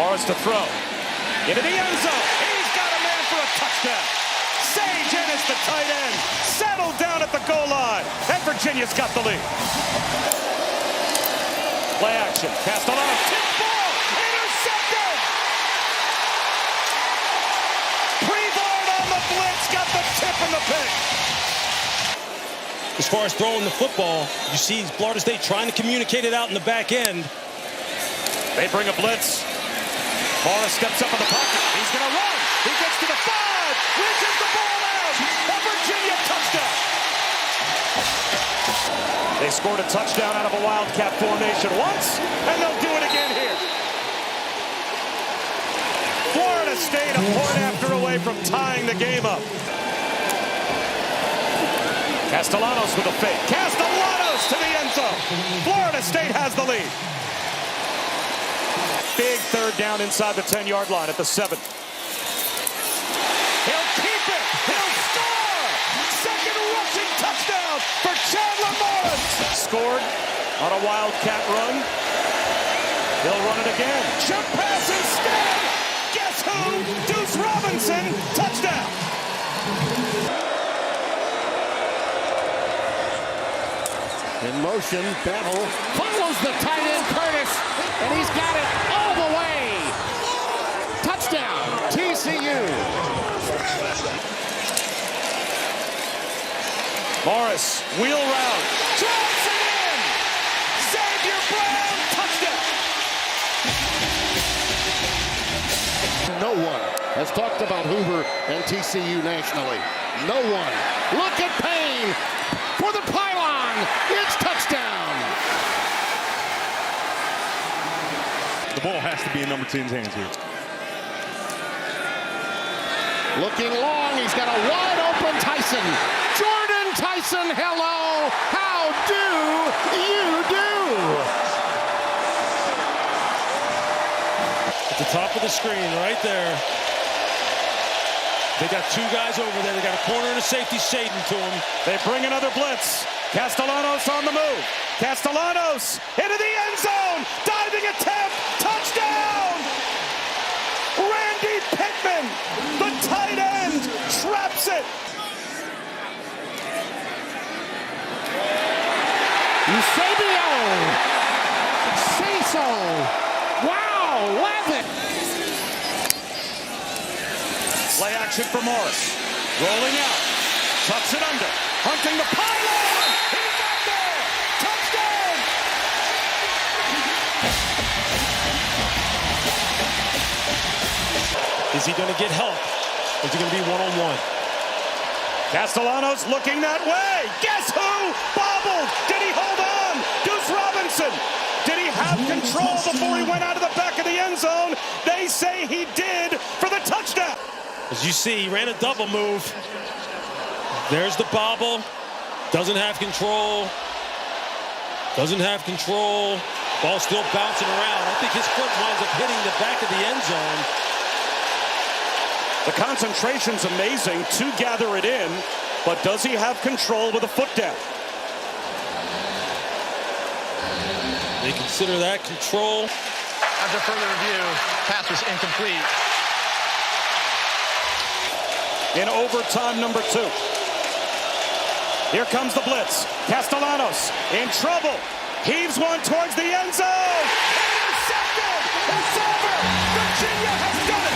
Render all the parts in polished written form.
Morris to throw. Into the end zone. He's got a man for a touchdown. Sage Ennis, the tight end, settled down at the goal line. And Virginia's got the lead. Play action. Castellano, tip ball, intercepted. Prevard on the blitz, got the tip and the pick. As far as throwing the football, you see Florida State trying to communicate it out in the back end. They bring a blitz. Morris steps up in the pocket. He's going to run. He gets to the 5. Reaches the ball out. A Virginia touchdown. They scored a touchdown out of a Wildcat formation once, and they'll do it again here. Florida State a point after away from tying the game up. Castellanos with a fake. Castellanos to the end zone. Florida State has the lead. Big third down inside the 10-yard line at the 7. He'll keep it. He'll score. Second rushing touchdown for Chandler Morris. Scored on a Wildcat run. He'll run it again. Jump pass instead. Guess who? Deuce Robinson. Touchdown. In motion, Battle follows the tight end Curtis, and he's got it all the way. Touchdown, TCU. Morris, wheel route, drives it in. Xavier Brown, touchdown. No one has talked about Hoover and TCU nationally. No one. Look at Payne for the pylon. It's touchdown. The ball has to be in number 10's hands here. Looking long, he's got a wide open Tyson. Jordan Tyson, hello. How do you do? At the top of the screen, right there. They got two guys over there. They got a corner and a safety shading to him. They bring another blitz. Castellanos on the move. Castellanos into the end zone. Diving attempt. Touchdown. Randy Pittman, the tight end, traps it. Eusebio. Say so. Wow, Levitt. Play action for Morris. Rolling out. Tucks it under. Hunting the pylon. He's up there. Touchdown. Is he going to get help? Is he going to be one-on-one? Castellanos looking that way. Guess who? Bobbled. Did he hold on? Deuce Robinson. Did he have control before he went out of the back of the end zone? They say he did for the touchdown. As you see, he ran a double move. There's the bobble. Doesn't have control. Doesn't have control. Ball still bouncing around. I think his foot winds up hitting the back of the end zone. The concentration's amazing to gather it in, but does he have control with a foot down? They consider that control. After further review, pass was incomplete. In overtime number 2. Here comes the blitz. Castellanos in trouble. Heaves one towards the end zone. Intercepted. It's over. Virginia has done it.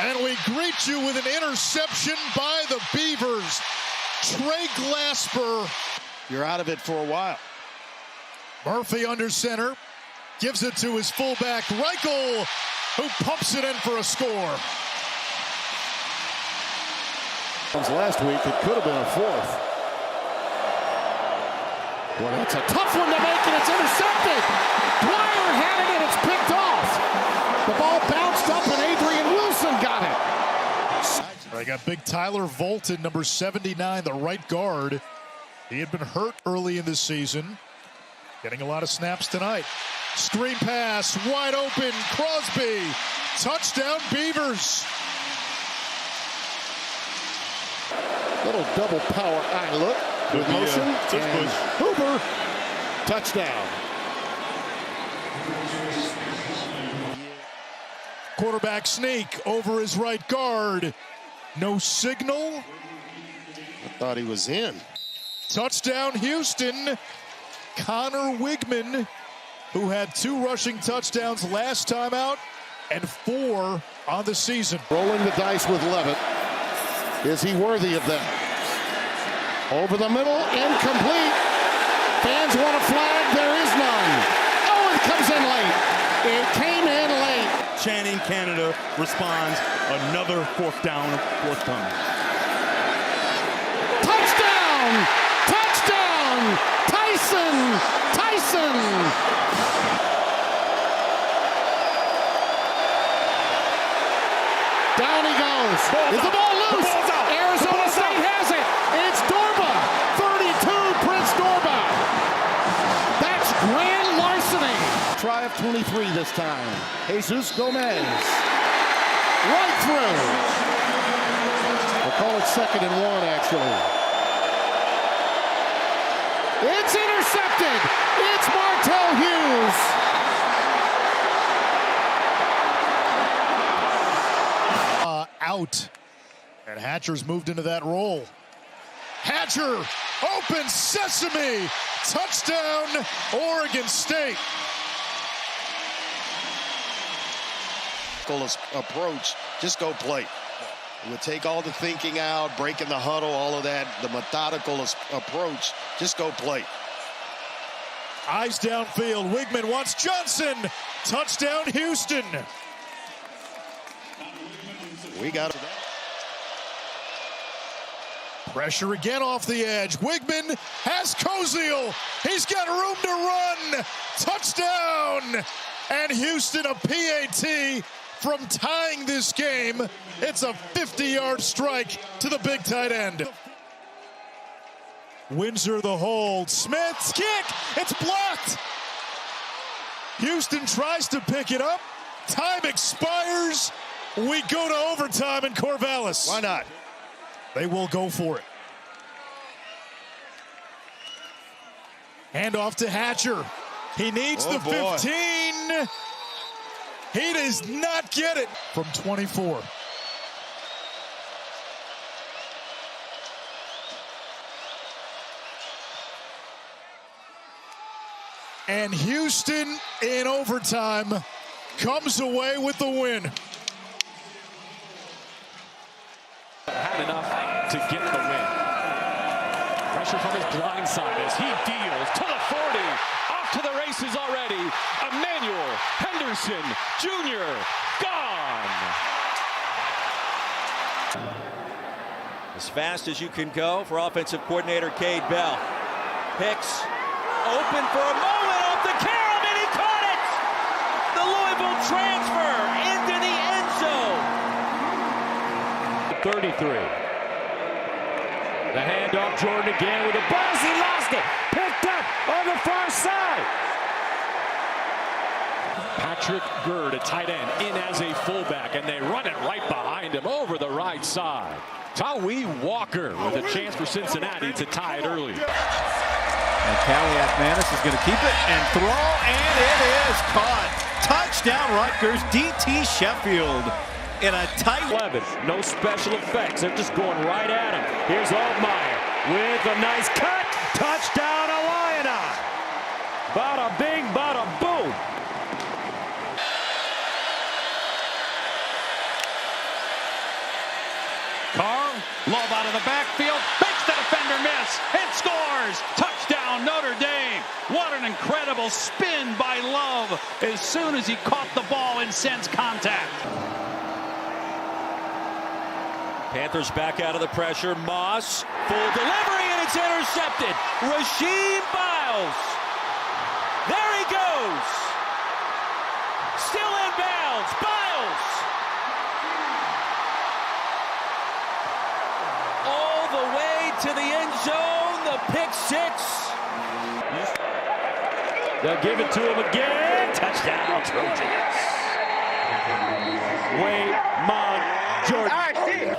And we greet you with an interception by the Beavers. Trey Glasper. You're out of it for a while. Murphy under center. Gives it to his fullback, Reichel, who pumps it in for a score. Last week, it could have been a 4th. Well, that's a tough one to make, and it's intercepted. Dwyer had it, and it's picked off. The ball bounced up, and Adrian Wilson got it. They got big Tyler Volton, number 79, the right guard. He had been hurt early in the season. Getting a lot of snaps tonight. Screen pass, wide open, Crosby. Touchdown, Beavers. Little double power eye look with motion. And Hoover, touchdown. Quarterback sneak over his right guard. No signal. I thought he was in. Touchdown, Houston. Connor Wigman, who had 2 rushing touchdowns last time out and 4 on the season. Rolling the dice with Levitt. Is he worthy of that? Over the middle, incomplete. Fans want a flag. There is none. Oh, it comes in late. It came in late. Channing, Canada responds. Another fourth down forthcoming. Touchdown! Touchdown! Tyson! Down he goes. Is the ball loose? Arizona State has it. It's Dorba. 32, Prince Dorba. That's grand larceny. Try of 23 this time. Jesus Gomez. Right through. We'll call it 2nd and 1, actually. It's intercepted. It's Martell Hughes. Out. And Hatcher's moved into that role. Hatcher, open sesame. Touchdown, Oregon State. Approach, just go play. It would take all the thinking out, breaking the huddle, all of that, the methodical approach, just go play. Eyes downfield, Wigman wants Johnson. Touchdown, Houston. We got it. Pressure again off the edge. Wigman has Koziel. He's got room to run. Touchdown. And Houston a PAT from tying this game. It's a 50-yard strike to the big tight end. Windsor the hold. Smith's kick. It's blocked. Houston tries to pick it up. Time expires. We go to overtime in Corvallis. Why not? They will go for it. Hand off to Hatcher. He needs the 15. He does not get it from 24. And Houston in overtime comes away with the win. Had enough to get the win. Pressure from his blind side as he deals to the 40. Off to the races already. Emmanuel Henderson Jr. gone. As fast as you can go for offensive coordinator Cade Bell. Hicks open for a moment off the carom and he caught it! The Louisville transfer into the end zone. 33. The handoff, Jordan again with a buzz. He lost it. Picked up on the far side. Patrick Gerd, a tight end, in as a fullback, and they run it right behind him over the right side. Tawee Walker with a chance for Cincinnati to tie it early. And Callie Manis is going to keep it and throw, and it is caught. Touchdown Rutgers, DT Sheffield. In a tight 11, no special effects. They're just going right at him. Here's Altmaier with a nice cut. Touchdown, Illini. Bada bing, bada boom. Carr, lob out of the backfield. Makes the defender miss. It scores. Touchdown, Notre Dame. What an incredible spin by Love as soon as he caught the ball and sensed contact. Panthers back out of the pressure. Moss, full delivery, and it's intercepted. Rasheed Biles. There he goes. Still inbounds. Biles. They'll give it to him again. Touchdown, Trojans. Waymon Jordan.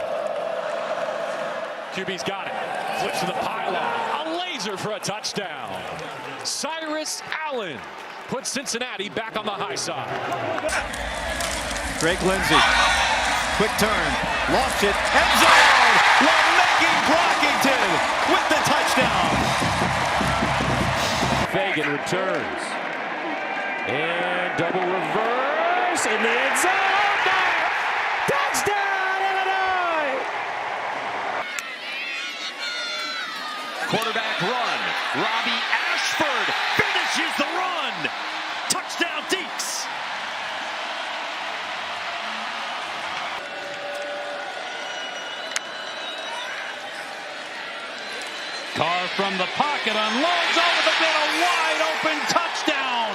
QB's got it. Flips to the pylon. A laser for a touchdown. Cyrus Allen puts Cincinnati back on the high side. Drake Lindsay. Quick turn. Lost it. End zone. LeMahieu Brockington with the touchdown. Fagan returns. And double reverse in the end zone. Touchdown, Illinois! Quarterback run. Robbie Ashford finishes the run. Touchdown, Deeks. Carr from the pocket unloads over the middle, wide open touchdown.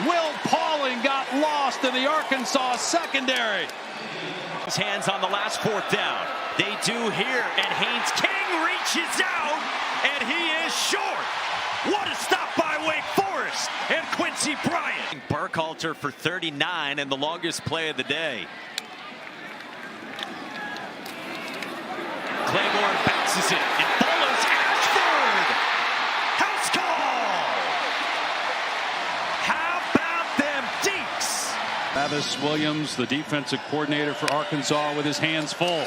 Will Pauling got lost in the Arkansas secondary. His hands on the last fourth down. They do here, and Haynes King reaches out, and he is short. What a stop by Wake Forest and Quincy Bryant. Burkhalter for 39 and the longest play of the day. Claiborne bounces it and follows Ashford. House call. How about them Deeks? Travis Williams, the defensive coordinator for Arkansas, with his hands full.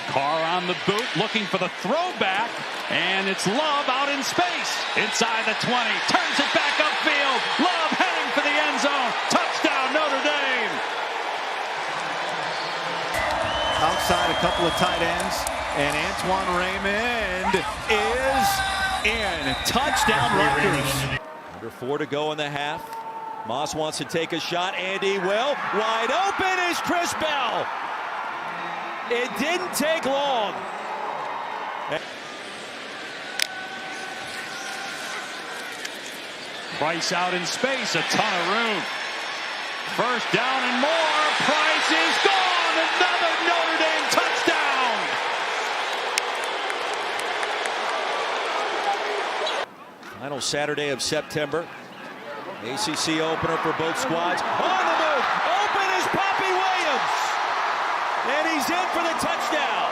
Carr on the boot, looking for the throwback, and it's Love out in space. Inside the 20, turns it back upfield. Love heading for the end zone. Touchdown, Notre Dame. Outside a couple of tight ends, and Antoine Raymond is in. Touchdown, Rutgers. Under 4 to go in the half. Moss wants to take a shot, and he will. Wide open is Chris Bell. It didn't take long. Price out in space, a ton of room. First down and more. Price is gone. Another Notre Dame touchdown. Final Saturday of September. ACC opener for both squads. On the move. Open is Poppy Williams. And he's in for the touchdown.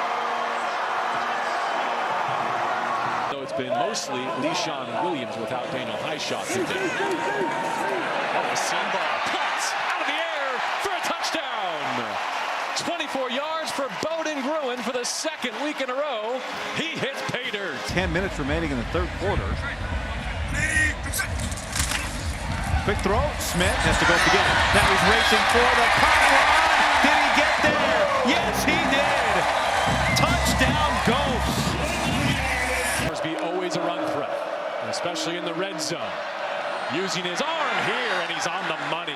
So it's been mostly Le'Shawn Williams without Daniel Highshot today. Oh, a seam ball. Cuts out of the air for a touchdown. 24 yards for Bowden Gruen for the second week in a row. He hits pay dirt. 10 minutes remaining in the third quarter. Quick throw. Smith has to go again. Now he's racing for the pylon. Did he get there? Yes, he did. Touchdown, Ghosts. Sorsby always a run threat, especially in the red zone. Using his arm here, and he's on the money.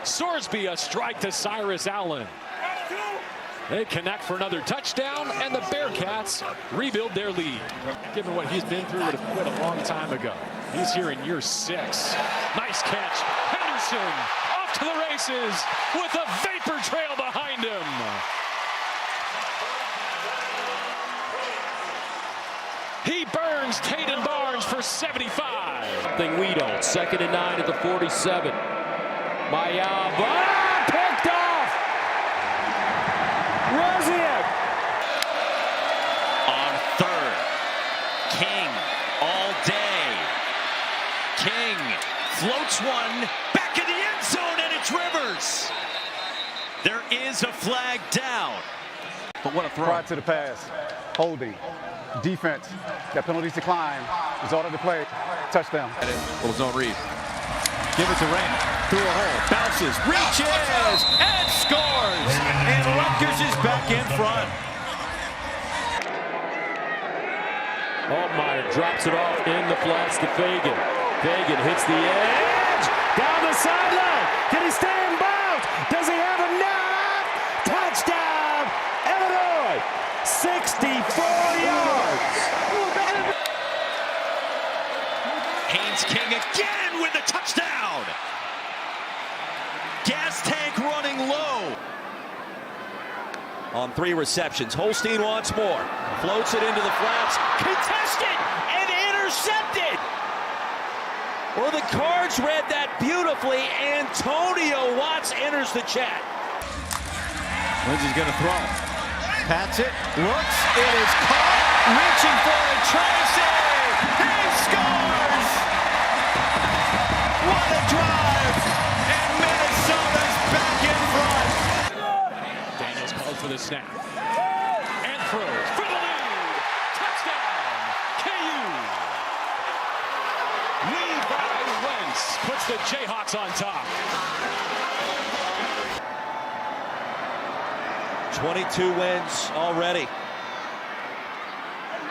Sorsby a strike to Cyrus Allen. They connect for another touchdown, and the Bearcats rebuild their lead. Given what he's been through, would have quit a long time ago. He's here in year 6. Nice catch. Henderson off to the races with a vapor trail behind him. He burns Caden Barnes for 75. Something we don't. 2nd and 9 at the 47. Mayaba picked off. Rosiak On 3rd, King all day. King floats one back in the end zone, and it's Rivers. There is a flag down. But what a throw. Prior to the pass, holding, defense, got penalties decline, result of the play, touchdown. Little zone read. Give it to Raymond. Through a hole. Bounces. Reaches. And scores. And Rutgers is back in front. Altmaier drops it off in the flats to Fagan. Fagan hits the edge. Down the sideline. Can he stay in bounds? Does he have enough? Touchdown, Illinois. 64 yards. Haynes King again with the touchdown. Gas tank running low. On 3 receptions, Holstein wants more. Floats it into the flats. Contested and intercepted. Well, the Cards read that beautifully. Antonio Watts enters the chat. Lindsey's going to throw. Pats it. Looks. It is caught. Reaching for it. Tracy. He scores. What a drive. And Minnesota's back in front. Daniels calls for the snap. And throws for the lead. Touchdown. KU. Levi Wentz puts the Jayhawks on top. 22 wins already.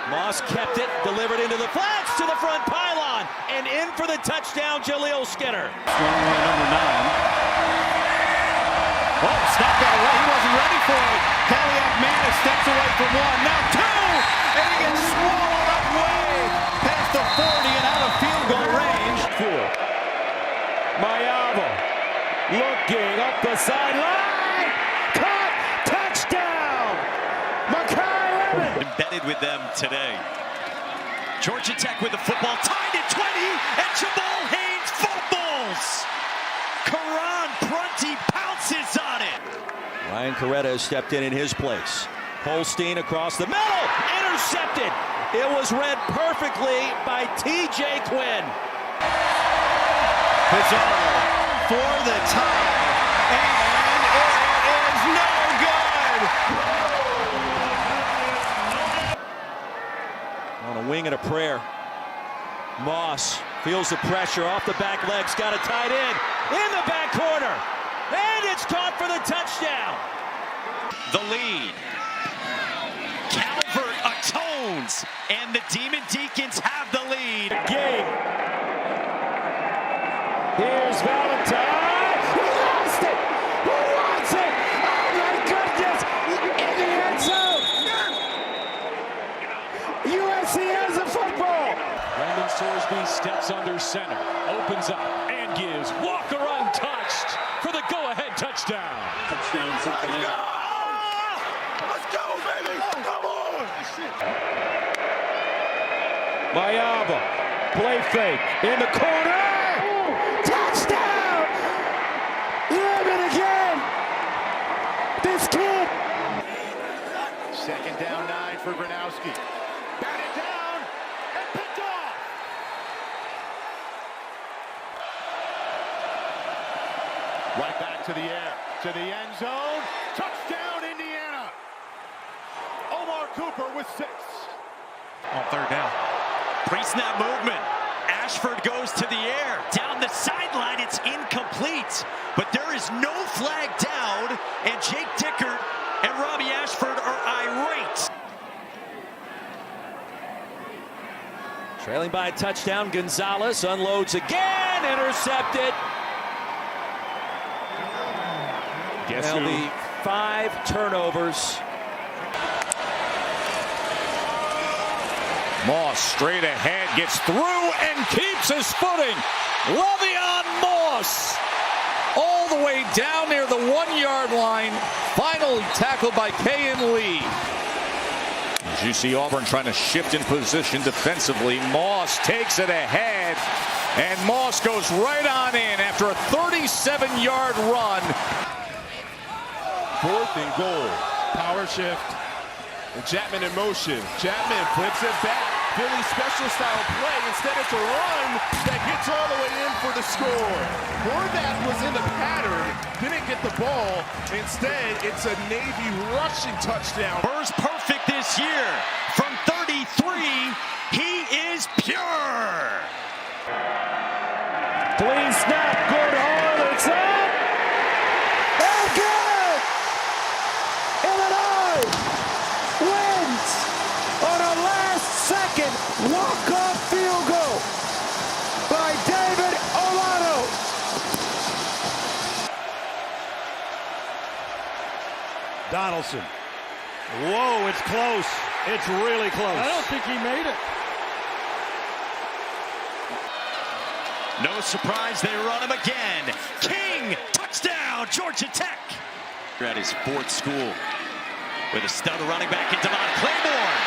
Moss kept it, delivered into the flats to the front pylon, and in for the touchdown, Jaleel Skinner. Strong way, number 9. Oh, snap got away. He wasn't ready for it. Kaliak-Manis steps away from 1. Now 2, and he gets swallowed up way past the 40 and out of field goal range. Mayava looking up the sideline. Caught. Touchdown. Embedded with them today. Georgia Tech with the football, tied at 20, and Jamal Haynes fumbles. Karan Prunty pounces on it. Ryan Coretta has stepped in his place. Holstein across the middle, intercepted. It was read perfectly by T.J. Quinn. Pizarro for the tie, and it is no good. On a wing and a prayer. Moss feels the pressure off the back legs, got it tied in the back corner, and it's caught for the touchdown. The lead. Calvert atones, and the Demon Deacons have the lead. Game. Here's Valentine. He lost it. Who wants it? Oh my goodness! In the end zone. USC has the football. Brandon Sorsby steps under center, opens up, and gives Walker untouched for the go-ahead touchdown. Touchdown, Cincinnati. Let's go, baby! Come on! Mayava, play fake in the corner. Touchdown! Lemon again. This kid. Second down 9 for Gronowski. Batted down and picked off. Right back to the air, to the end zone. Touchdown, Indiana. Omar Cooper with 6. On third down. Pre-snap movement. Ashford goes to the air. Down the sideline, it's incomplete. But there is no flag down, and Jake Dickert and Robbie Ashford are irate. Trailing by a touchdown, Gonzalez unloads again, intercepted. Guess Now who? the 5 turnovers. Moss straight ahead, gets through and keeps his footing. Le'Veon Moss all the way down near the 1-yard line. Finally tackled by Kayan Lee. As you see Auburn trying to shift in position defensively, Moss takes it ahead, and Moss goes right on in after a 37-yard run. 4th and goal. Power shift. And Chapman in motion. Chapman flips it back. Philly special style play. Instead, it's a run that gets all the way in for the score. Horvath was in the pattern, didn't get the ball. Instead, it's a Navy rushing touchdown. Burr's perfect this year. From 33, he is pure. Clean snap, good hold, it's up. Oh, good! Illinois wins on a last-second walk-off field goal by David Olano. Donaldson. Whoa, it's close. It's really close. I don't think he made it. No surprise, they run him again. King, touchdown, Georgia Tech. At his 4th school with a stud running back in Devon Claiborne.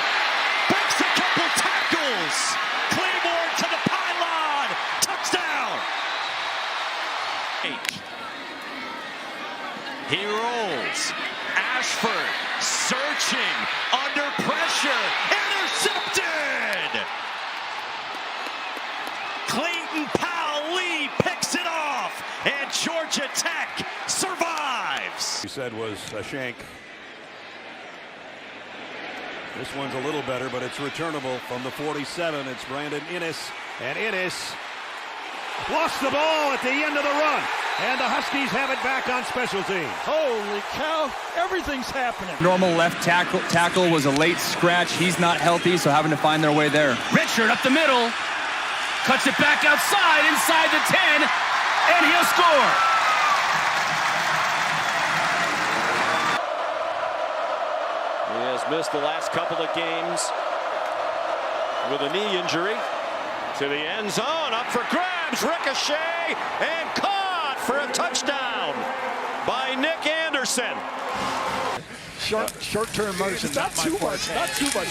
Breaks a couple tackles. Claiborne to the pylon. Touchdown. He rolls. Ashford searching under pressure. Intercepted! Clayton Powell-Lee picks it off, and Georgia Tech survives. He said was a shank. This one's a little better, but it's returnable from the 47. It's Brandon Inniss, and Inniss lost the ball at the end of the run, and the Huskies have it back on special teams. Holy cow, everything's happening. Normal left tackle was a late scratch. He's not healthy, so having to find their way there. Richard up the middle. Cuts it back outside, inside the 10, and he'll score. He has missed the last couple of games with a knee injury. To the end zone, up for grabs, ricochet, and caught for a touchdown by Nick Anderson. Short-term motion. Not too much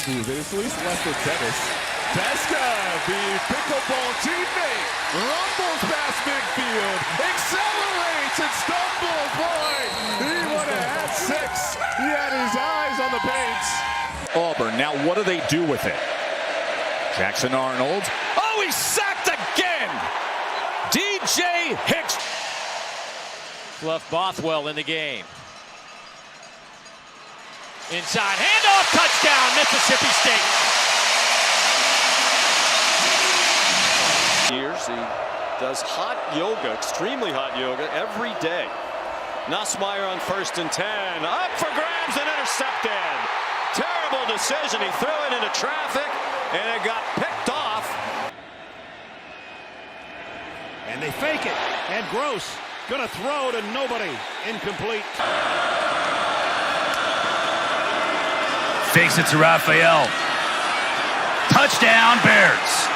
movement. It's at least less than tennis. Teska, the pickleball teammate, rumbles past midfield, accelerates and stumbles. Boy, he would have had 6. He had his eyes on the paints. Auburn, now what do they do with it? Jackson Arnold. Oh, he's sacked again! DJ Hicks. Fluff Bothwell in the game. Inside handoff, touchdown, Mississippi State. Years he does hot yoga, extremely hot yoga every day. Nussmeier on 1st and 10, up for grabs and intercepted. Terrible decision. He threw it into traffic and it got picked off. And they fake it, and Gross gonna throw to nobody. Incomplete. Fakes it to Raphael. Touchdown, Bears.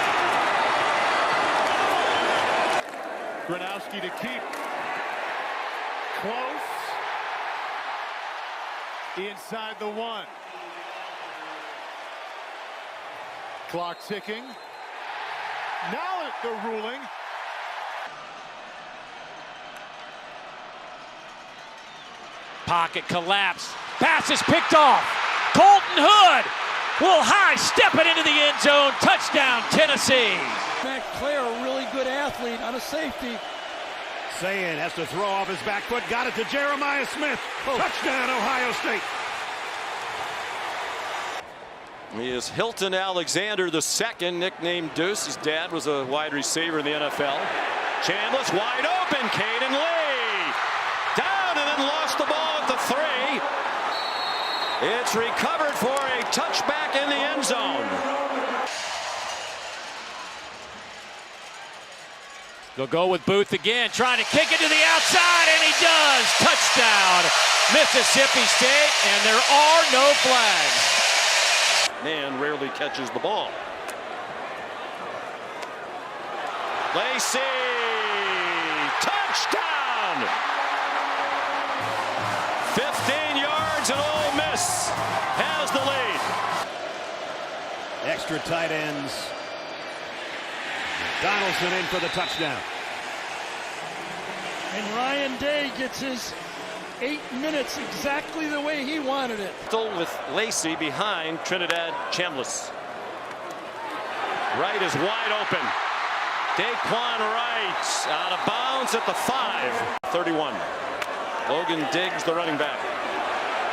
Gronowski to keep. Close. Inside the 1. Clock ticking. Now the ruling. Pocket collapse. Pass is picked off. Colton Hood will high step it into the end zone. Touchdown, Tennessee. Matt Clare, a really good athlete on a safety. Sayin has to throw off his back foot. Got it to Jeremiah Smith. Touchdown, Ohio State. He is Hilton Alexander II, nicknamed Deuce. His dad was a wide receiver in the NFL. Chambliss wide open. Caden Lee down and then lost the ball at the 3. It's recovered for a touchback in the end zone. They'll go with Booth again, trying to kick it to the outside, and he does. Touchdown, Mississippi State, and there are no flags. Man rarely catches the ball. Lacey, touchdown! 15 yards and Ole Miss has the lead. Extra tight ends. Donaldson in for the touchdown. And Ryan Day gets his 8 minutes exactly the way he wanted it. Still with Lacey behind Trinidad Chambliss. Wright is wide open. Daquan Wright out of bounds at the 5. 31. Logan Diggs, the running back.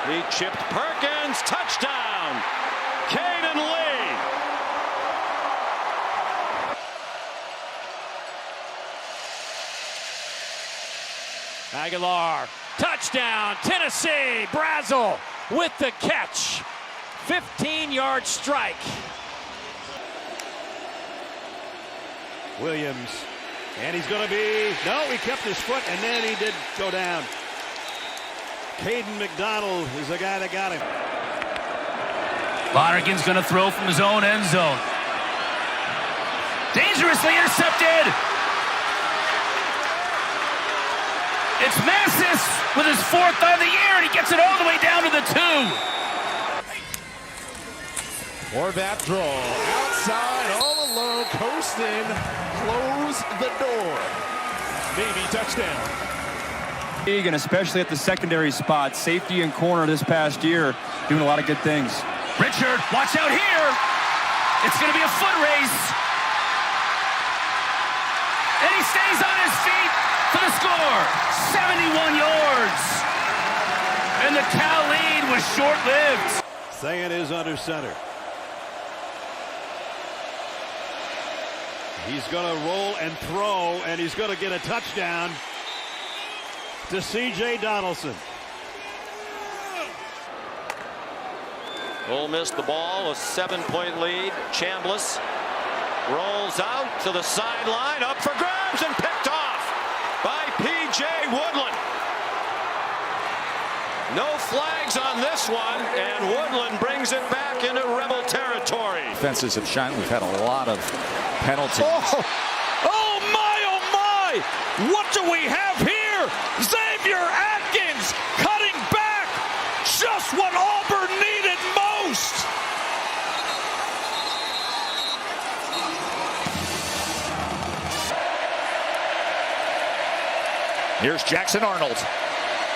He chipped Perkins. Touchdown. Caden Lee. Aguilar. Touchdown. Tennessee. Brazel with the catch. 15-yard strike. Williams. And he's going to be... No, he kept his foot, and then he did go down. Caden McDonald is the guy that got him. Lonergan's going to throw from his own end zone. Dangerously intercepted. It's Massis with his 4th on the year, and he gets it all the way down to the 2. Or that draw. Outside, all alone, coasting. Close the door. Maybe touchdown. And especially at the secondary spot, safety and corner this past year, doing a lot of good things. Richard, watch out here. It's going to be a foot race. And he stays on his feet for the score. 71 yards. And the Cal lead was short-lived. Sayan is under center. He's going to roll and throw, and he's going to get a touchdown to C.J. Donaldson. Ole Miss the ball, a 7-point lead. Chambliss rolls out to the sideline, up for grabs and picked off by P.J. Woodland. No flags on this one, and Woodland brings it back into Rebel territory. Defenses have shined. We've had a lot of penalties. Oh my! What do we have here? Xavier Atkins cutting back. Just what Auburn needed most. Here's Jackson Arnold.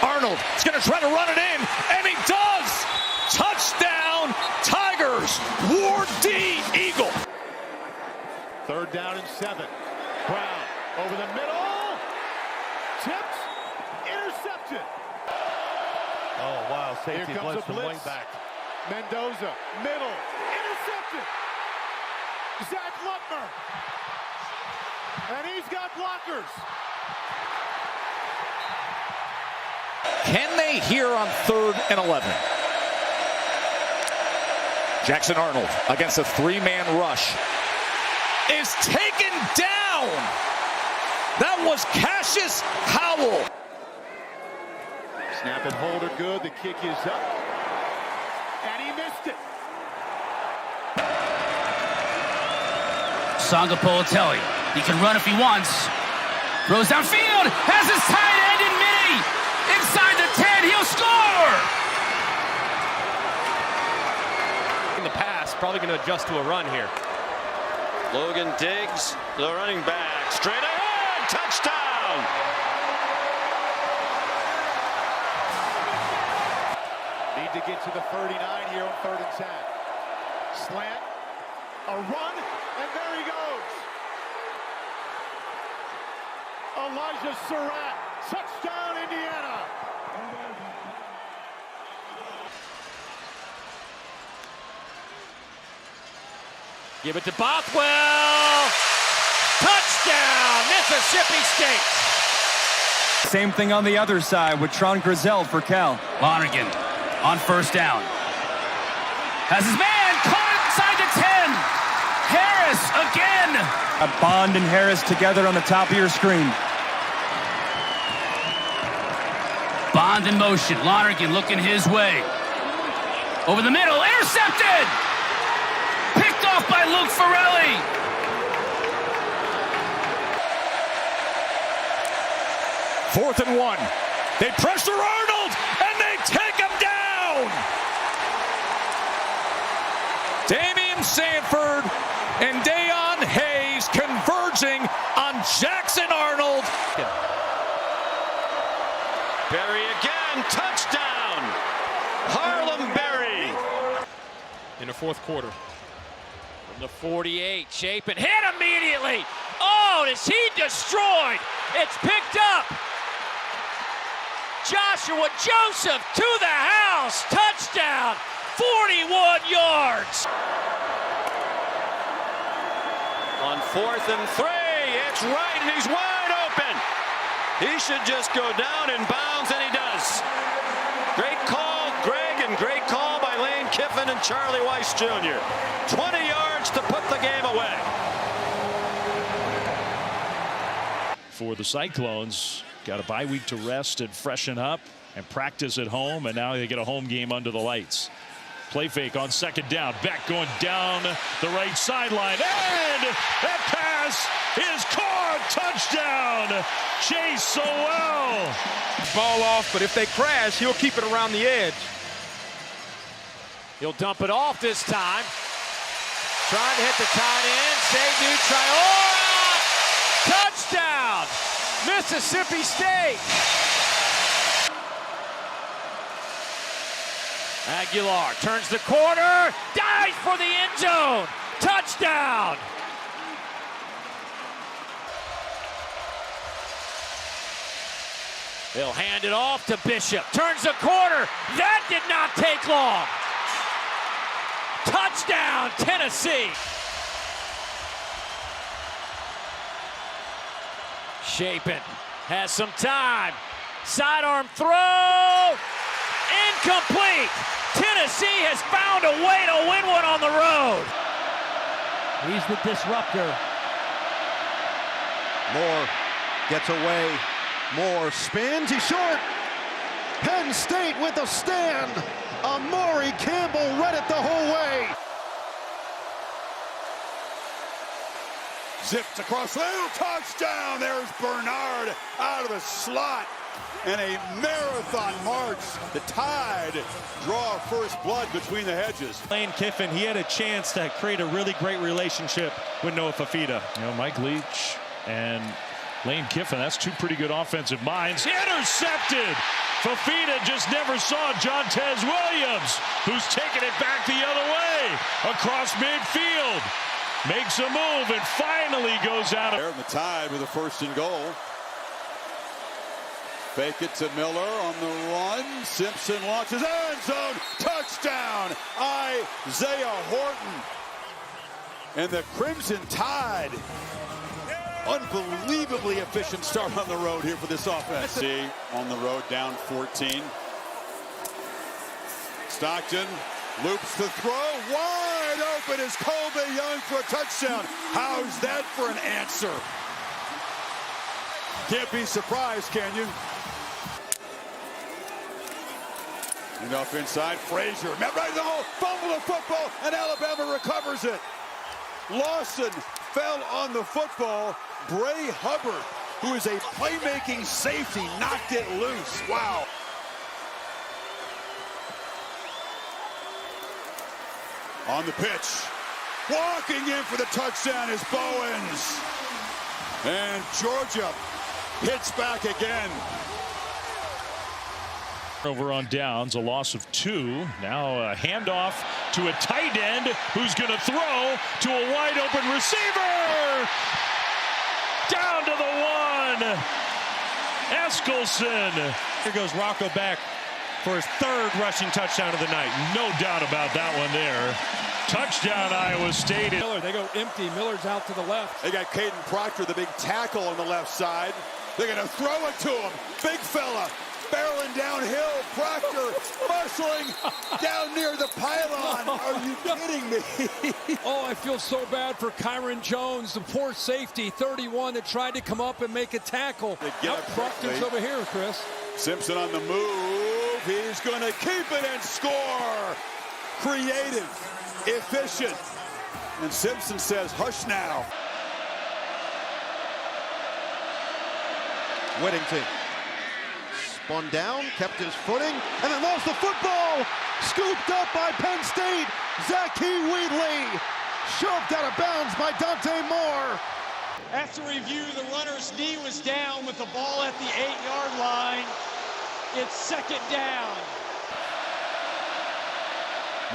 Arnold is going to try to run it in, and he does! Touchdown, Tigers! Ward D. Eagle. 3rd down and 7. Brown over the middle. Tipped. Intercepted. Oh, wow. Safety blitz from wing back. Mendoza, middle. Intercepted. Zach Lutmer. And he's got blockers. Can they here on 3rd and 11? Jackson Arnold against a 3-man rush. Is taken down. That was Cassius Howell. Snap and hold are good. The kick is up. And he missed it. Sanga Politelli. He can run if he wants. Throws downfield. Has his tight end in mini. Inside the 10. He'll score. In the pass, probably going to adjust to a run here. Logan Diggs, the running back, straight ahead, touchdown! Need to get to the 39 here on 3rd and 10. Slant, a run, and there he goes. Elijah Surratt, touchdown Indiana. Give it to Bothwell. Touchdown, Mississippi State. Same thing on the other side with Tron Grizzell for Cal. Lonergan on 1st down. Has his man caught inside the 10. Harris again. Bond and Harris together on the top of your screen. Bond in motion. Lonergan looking his way. Over the middle. Intercepted. Picked off by Luke Farrelly. Fourth and 1. They pressure Arnold, and they take him down. Damian Sanford and Deion Hayes converging on Jackson Arnold. Berry again, touchdown! Harlem Berry. In the 4th quarter. From the 48, Chapin hit immediately. Oh, is he destroyed? It's picked up. Joshua Joseph to the house. Touchdown. 41 yards. On 4th and 3, it's right, and he's wide open. He should just go down in bounds, and he does. Great call, Greg, and great call by Lane Kiffin and Charlie Weiss Jr. 20 yards to put the game away. For the Cyclones, got a bye week to rest and freshen up and practice at home, and now they get a home game under the lights. Play fake on 2nd down. Beck going down the right sideline. And that pass is caught. Touchdown. Chase Sowell. Ball off, but if they crash, he'll keep it around the edge. He'll dump it off this time. Trying to hit the tight end. Seydou Traore. Touchdown. Mississippi State. Aguilar turns the corner, dives for the end zone. Touchdown! He'll hand it off to Bishop. Turns the corner. That did not take long. Touchdown, Tennessee. Shapen has some time. Sidearm throw. Incomplete. Tennessee has found a way to win one on the road. He's the disruptor. Moore gets away. Moore spins. He's short. Penn State with a stand. Amari Campbell read it the whole way. Zipped across the middle. Touchdown. There's Bernard out of the slot. And a marathon march. The Tide draw first blood between the hedges. Lane Kiffin, he had a chance to create a really great relationship with Noah Fafita. You know, Mike Leach and Lane Kiffin, that's two pretty good offensive minds. Intercepted! Fafita just never saw Jontez Williams, who's taking it back the other way. Across midfield. Makes a move and finally goes out. There, the Tide with a first and goal. Fake it to Miller on the run. Simpson launches end zone. Touchdown, Isaiah Horton. And the Crimson Tide. Unbelievably efficient start on the road here for this offense. See, on the road down 14. Stockton loops the throw. Wide open is Colby Young for a touchdown. How's that for an answer? Can't be surprised, can you? Enough inside, Frazier. Right in the hole, fumble the football, and Alabama recovers it. Lawson fell on the football. Bray Hubbard, who is a playmaking safety, knocked it loose. Wow. On the pitch. Walking in for the touchdown is Bowens. And Georgia hits back again. Over on downs, a loss of 2. Now a handoff to a tight end who's going to throw to a wide open receiver. Down to the 1. Eskelson. Here goes Rocco back for his 3rd rushing touchdown of the night. No doubt about that one there. Touchdown, Iowa State. Miller, they go empty. Miller's out to the left. They got Caden Proctor, the big tackle on the left side. They're going to throw it to him. Big fella. Barreling downhill, Proctor muscling down near the pylon. Are you kidding me? Oh, I feel so bad for Kyron Jones, the poor safety, 31, that tried to come up and make a tackle. Now Proctor's over here, Chris. Simpson on the move. He's going to keep it and score. Creative, efficient. And Simpson says, hush now. Whittington. Spun down, kept his footing, and then lost the football. Scooped up by Penn State. Zachy Wheatley. Shoved out of bounds by Dante Moore. After review, the runner's knee was down with the ball at the 8-yard line. It's 2nd down.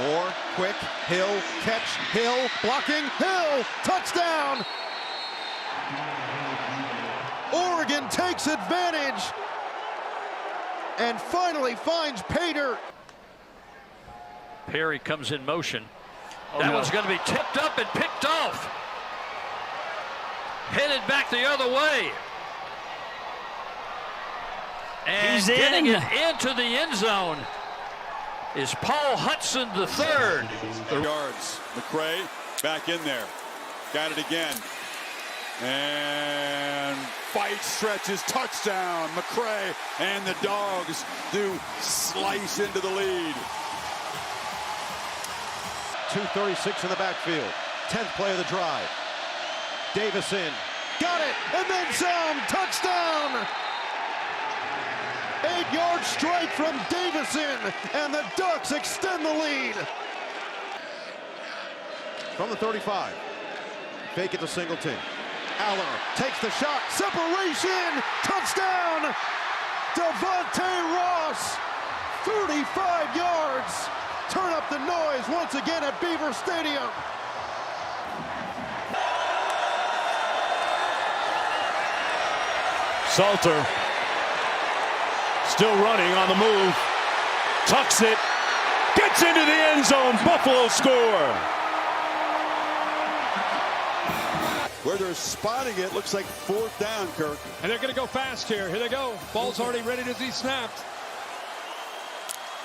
Moore, quick, Hill, catch, Hill, blocking, Hill, touchdown! Oregon takes advantage and finally finds Pater. Perry comes in motion. That one's going to be tipped up and picked off. Headed back the other way. And he's getting it into the end zone is Paul Hudson III. The yards. McCray back in there. Got it again. And fight stretches, touchdown. McCray and the Dogs do slice into the lead. 2:36 in the backfield. 10th play of the drive. Davison got it, and then some. Touchdown! 8-yard strike from Davison, and the Ducks extend the lead. From the 35. Fake it to Singleton. Aller takes the shot. Separation. Touchdown. Devontae Ross. 35 yards. turn up the noise once again at Beaver Stadium. Salter still running on the move, tucks it, gets into the end zone. Buffalo score. Where they're spotting it, looks like 4th down, Kirk. And they're going to go fast here. Here they go. Ball's already ready to be snapped.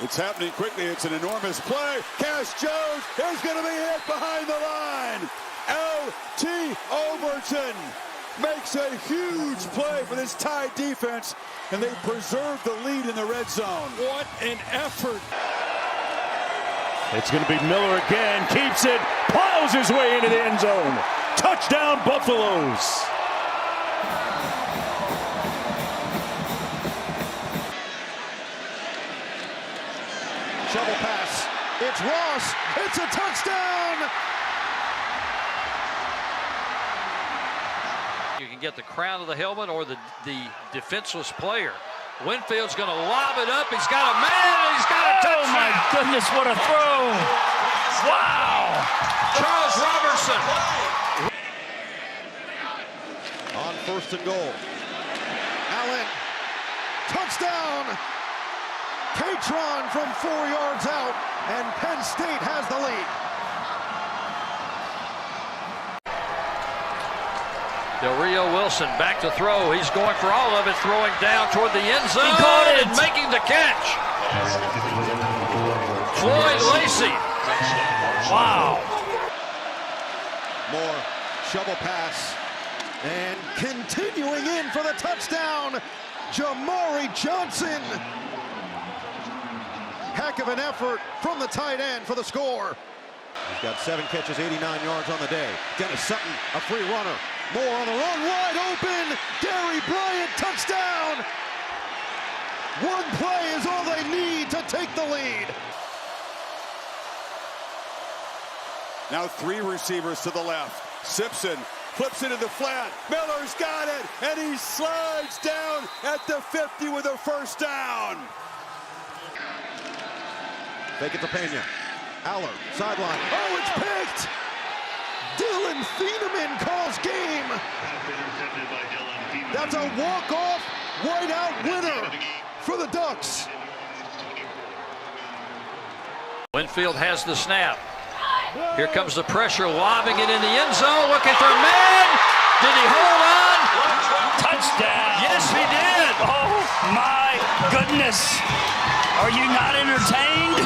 It's happening quickly. It's an enormous play. Cash Jones is going to be hit behind the line. L.T. Overton makes a huge play for this Tide defense, and they preserve the lead in the red zone. What an effort. It's going to be Miller again. Keeps it. Plows his way into the end zone. Touchdown, Buffaloes. Shovel pass. It's Ross. It's a touchdown. You can get the crown of the helmet or the defenseless player. Winfield's going to lob it up. He's got a man. And he's got a touchdown. Oh, my goodness, what a throw. Wow. Charles Robertson. On 1st and goal. Allen. Touchdown. Catron from 4 yards out, and Penn State has the lead. Del Rio Wilson back to throw. He's going for all of it, throwing down toward the end zone. He caught it. And making the catch. Floyd Lacey. Wow. Moore, shovel pass, and continuing in for the touchdown, Jamari Johnson. Heck of an effort from the tight end for the score. He's got 7 catches, 89 yards on the day. Dennis Sutton, a free runner. Moore on the run, wide open. Gary Bryant, touchdown. One play is all they need to take the lead. Now 3 receivers to the left. Simpson flips it in the flat. Miller's got it, and he slides down at the 50 with a 1st down. Fake it to Pena. Aller, sideline. Oh, it's picked! Dylan Thieneman calls game. That's a walk-off, whiteout winner for the Ducks. Winfield has the snap. Here comes the pressure, lobbing it in the end zone, looking for a man. Did he hold on? Touchdown. Yes, he did. Oh, my goodness. Are you not entertained?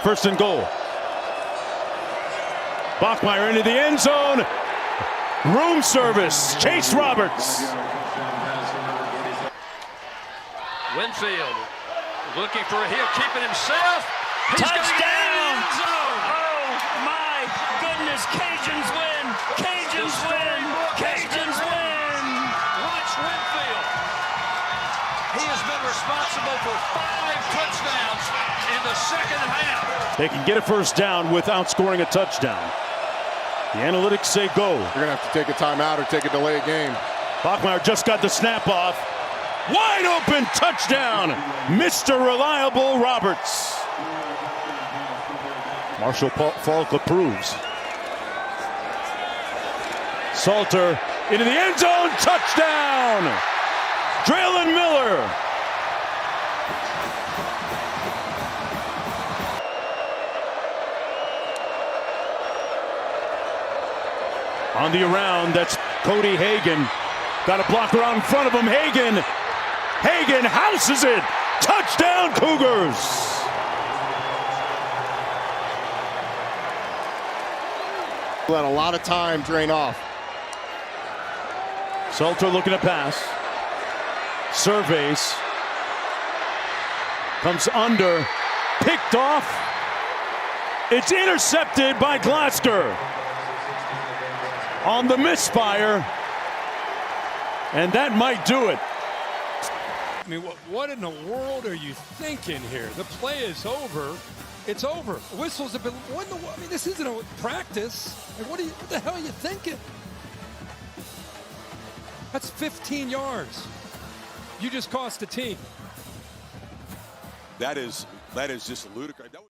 1st and goal. Bachmeier into the end zone. Room service. Chase Roberts. Winfield looking for a heel, keeping himself. He's touchdown. Oh, my goodness. Cajuns win. Cajuns win. Cajuns win. Watch Winfield. He has been responsible for 5 touchdowns in the 2nd half. They can get a 1st down without scoring a touchdown. The analytics say go. You're going to have to take a timeout or take a delay game. Bachmeier just got the snap off. Wide open touchdown. Mr. Reliable Roberts. Marshall Falk approves. Salter into the end zone. Touchdown. Draylen Miller. On the around, that's Cody Hagan. Got a blocker out in front of him. Hagan houses it. Touchdown, Cougars. Let a lot of time drain off. Salter looking to pass. Surveys. Comes under. Picked off. It's intercepted by Glasgow. On the misfire. And that might do it. I mean, what in the world are you thinking here? The play is over. It's over. Whistles have been. What in the, I mean, this isn't a practice. Like, what the hell are you thinking? That's 15 yards. You just cost the team. That is just ludicrous.